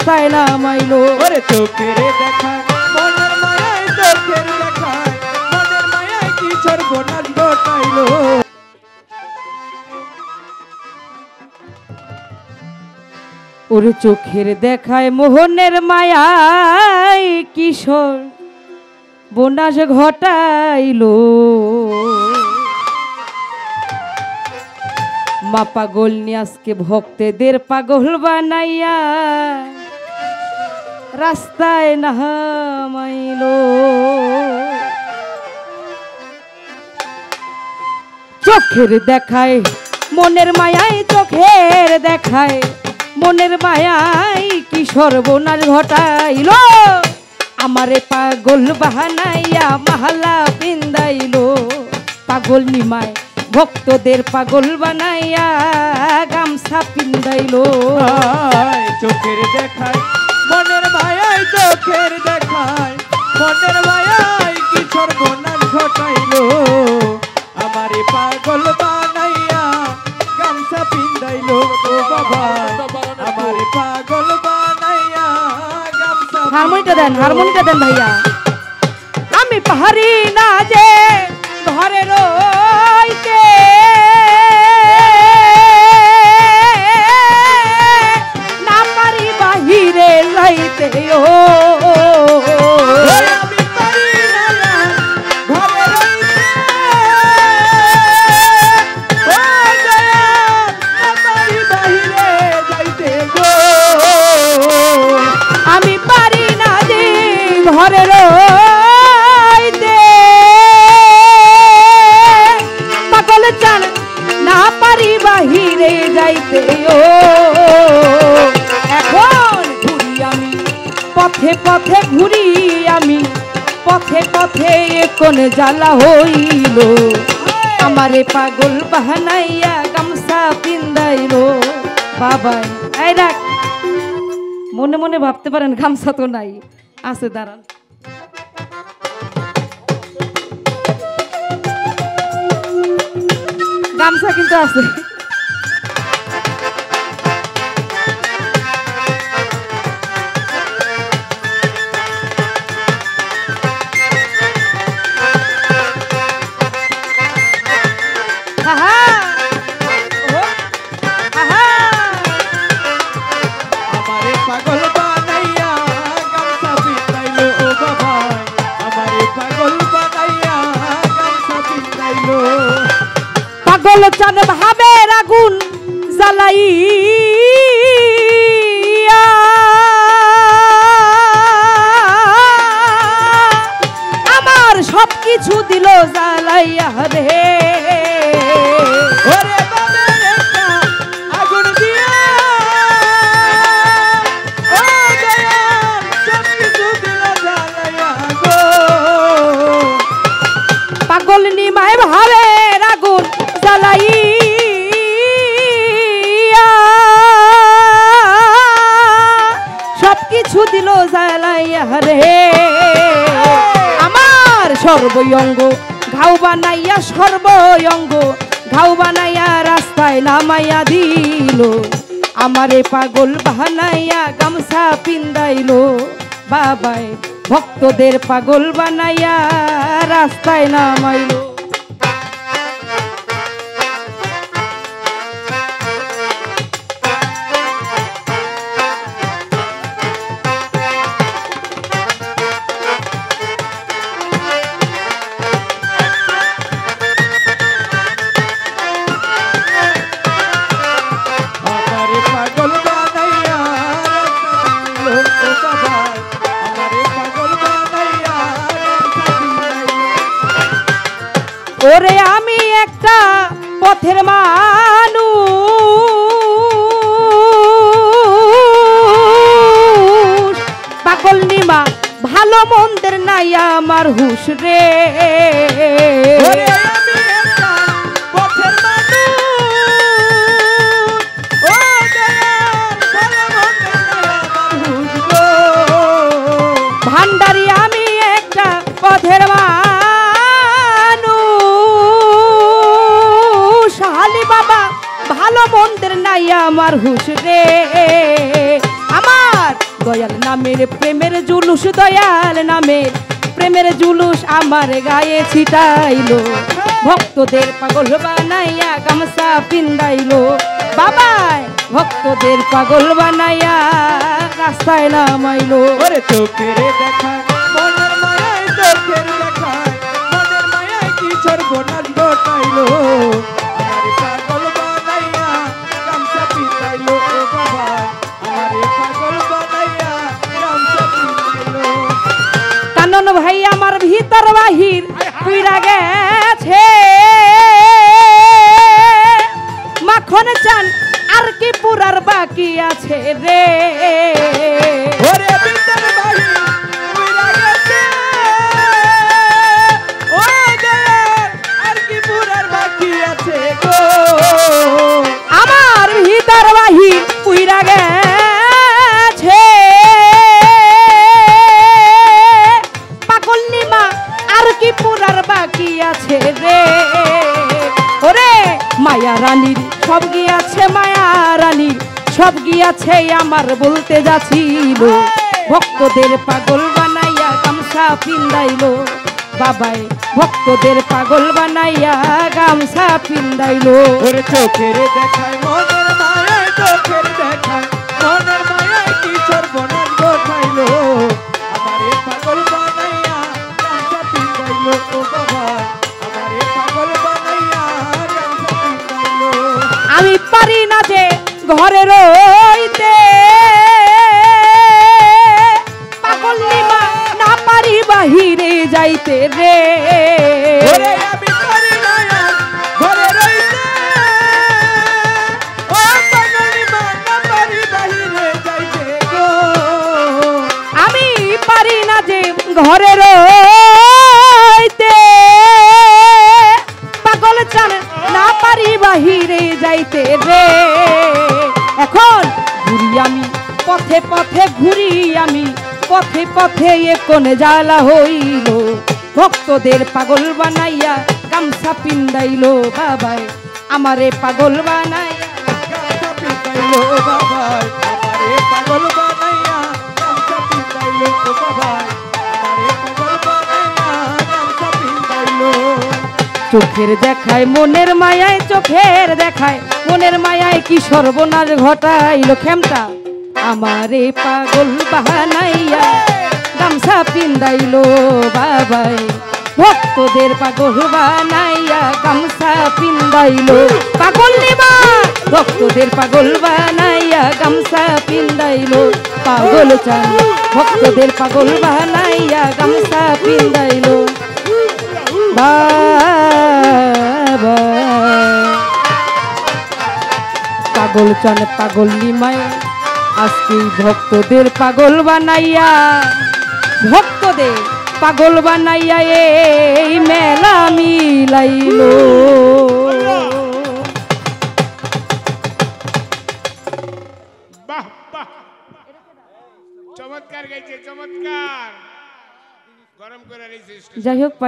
রাস্তায় নামাইলো। ওরে চোখের দেখায় মনের মায়ায়, চোখের দেখায় মনের মায়ায় কি সর্বনাশ ঘটাইলো। ওরে চোখের দেখায় মোহনের মায়ায় কিশোর বনাশ ঘটাইলো। মা পাগল নিয়ে আজকে ভক্তদের পাগল বানাইয়া রাস্তায় নামাইলো। চোখের দেখায় মনের মায়ায়, চোখের দেখায় মনের মায়ায় কি সর্বনাশ ঘটাইলো। আমারে পাগল বাহানাইয়া মাহালা পিন্দাইলো। পাগল নিমায় ভক্তদের পাগল বানাইয়া গামছা পিন্দাইলো। চোখের দেখায় মনের মায়ায়, চোখের দেখায় মনের মায়ায় কি সর্বনাশ ঘটাইলো। আমারে পাগল বানাইয়া গামছা পিন্দাইলো গো বাবা। আমারে পাগল বানাইয়া গামছা। হারমোনিটা দেন, হারমোনিটা দেন ভাইয়া। আমি পাহাড়ি না যে ঘরে রইতে, না পারি বাহিরে যাইতে। ও আমি পারি না ঘরে রইতে, ও দয়াল না পারি বাহিরে যাইতে গো। আমি পারি না যে ঘরে রইতে, পাগল চান না পারি বাহিরে যাইতে। ও এখন ঘুরি আমি পথে পথে, ঘুরি আমি পথে পথে, কোন জ্বালা হইল। আমারে পাগল বাহানাইয়া গামছা পিন্দাইলো। বাবাই এই রাখ, মনে মনে ভাবতে পারেন গামছা তো নাই, আছে দাঁড়ান। গামছা কিন্তু আছে। আমারে পাগল বানাইয়া গামছা পিন্দাইলো ও বাবা। আমারে পাগল বানাইয়া গামছা পিন্দাইলো। পাগল চান ভাবের আগুন জ্বালাই, আমার সব কিছু দিল জ্বালাইয়া রে। ওরে বাবার একটা আগুন দিয়া, ও দয়াল সব কিছু দিল জ্বালাইয়া গো। পাগল নিমায় ভাবের আগুন জ্বালাই, সব কিছু দিল জ্বালাইয়া রে। আমার সর্বঙ্গ ঘাও বানাইয়া, সর্বঙ্গ ঘাও বানাইয়া রাস্তায় নামাইয়া দিল। আমারে পাগল বানাইয়া গামছা পিন্দাইলো। বাবাই ভক্তদের পাগল বানাইয়া রাস্তায় নামাইলো। আমারে পাগল বানাইয়া রাস্তা দিল ও বাবা। আমারে পাগল বানাইয়া গামছা পিন্দাইলো। ওরে আমি একটা পথের মানুষ, পাগল নিমা ভালো মন্দের নাই আমার হুশ রে। ওরে আমি একটা পথের মানুষ, ও দয়াল ভালো মন্দ নাই আমার হুশ গো। ভান্ডারি আমি একটা পথের মানুষ, হালি বাবা ভালো মন্দের নাই আমার হুশ রে। আমার নামের প্রেমের জুলুস দয়াল নামের প্রেমের জুলুস আমার গায়ে ছিটাইলো ভক্তদের পাগল বানাইয়া গামছা পিন্দাইলো বাবাই ভক্তদের পাগল বানাইয়া রাস্তায় নামাইলো ওরে চোখের দেখায় মনের মায়ায় চোখের দেখায় মনের মায়ায় কি সর্বনাশ ঘটাইলো আমারে পাগল বানাইয়া গামছা পিন্দাইলো ও বাবা আমারে পাগল বানাইয়া গামছা পিন্দাইলো কানন ভাই আমার ভিতর বাহির পুইরা গেছে মাখন চান আর কি পুরার বাকি আছে রে ওরে ভিতর বাহির পুইরা গেছে ও দয়াল আর কি পুরার বাকি আছে গো আমার ভিতর বাহির পুইরা গেছে পাগল নিমা আর কি পুরার বাকি আছে রে ওরে মায়া রানীর সব গিয়াছে মায়া রানীর সব গিয়াছে আমার বলতে যাচ্ছিল ভক্তদের পাগল বানাইয়া গামছা পিন্দাইলো বাবাই ভক্তদের পাগল বানাইয়া গামছা পিন্দাইলো ওরে চোখের দেখায় মনের মায়ায় চোখের দেখায় মনের মায়ায় কি সর্বনাশ ঘটাইলো আমারে পাগল বানাইয়া গামছা পিন্দাইলো ও বাবা আমারে পাগল বানাইয়া গামছা পিন্দাইলো আমি পারি না যে ঘরে রইতে পাগল নিমা না পারি বাহিরে যাইতে রে ওরে আমি পারি না আর ঘরে রইতে ও পাগল বানা পারি বাহিরে যাইতে গো আমি পারি না যে ঘরে রইতে পাগল চান না পারি বাহিরে যাইতে রে এখন ঘুরি আমি পথে পথে ঘুরি আমি পথে পথে কোন জ্বালা হইল ভক্তদের পাগল বানাইয়া গামছা পিন্দাইলো বাবাই আমারে পাগল বানাইয়া গামছা পিন্দাইলো ও বাবা আমারে পাগল বানাইয়া গামছা পিন্দাইলো ও বাবা আমারে পাগল বানাইয়া গামছা পিন্দাইলো চোখের দেখায় মনের মায়ায় চোখের দেখায় মনের মায়ায় কি সর্বনাশ ঘটাইলো খেমটা আমারে পাগল বানাইয়া গামছা পিন্দাইলো বাবাই ভক্তদের পাগল বানাইয়া গামছা পিন্দাইলো পাগল নিবা ভক্তদের পাগল বানাইয়া গামছা পিন্দাইলো পাগল চান ভক্তদের পাগল বানাইয়া গামছা পিন্দাইলো বাবা পাগল চান পাগল নিমায় আজকে ভক্তদের পাগল বানাইয়া ভক্তদের পাগল বানাইয়া এই মেলা মিলাইলো বাহ বাহ চমৎকার গাইছে চমৎকার গরম করে রয়েছে যাই হোক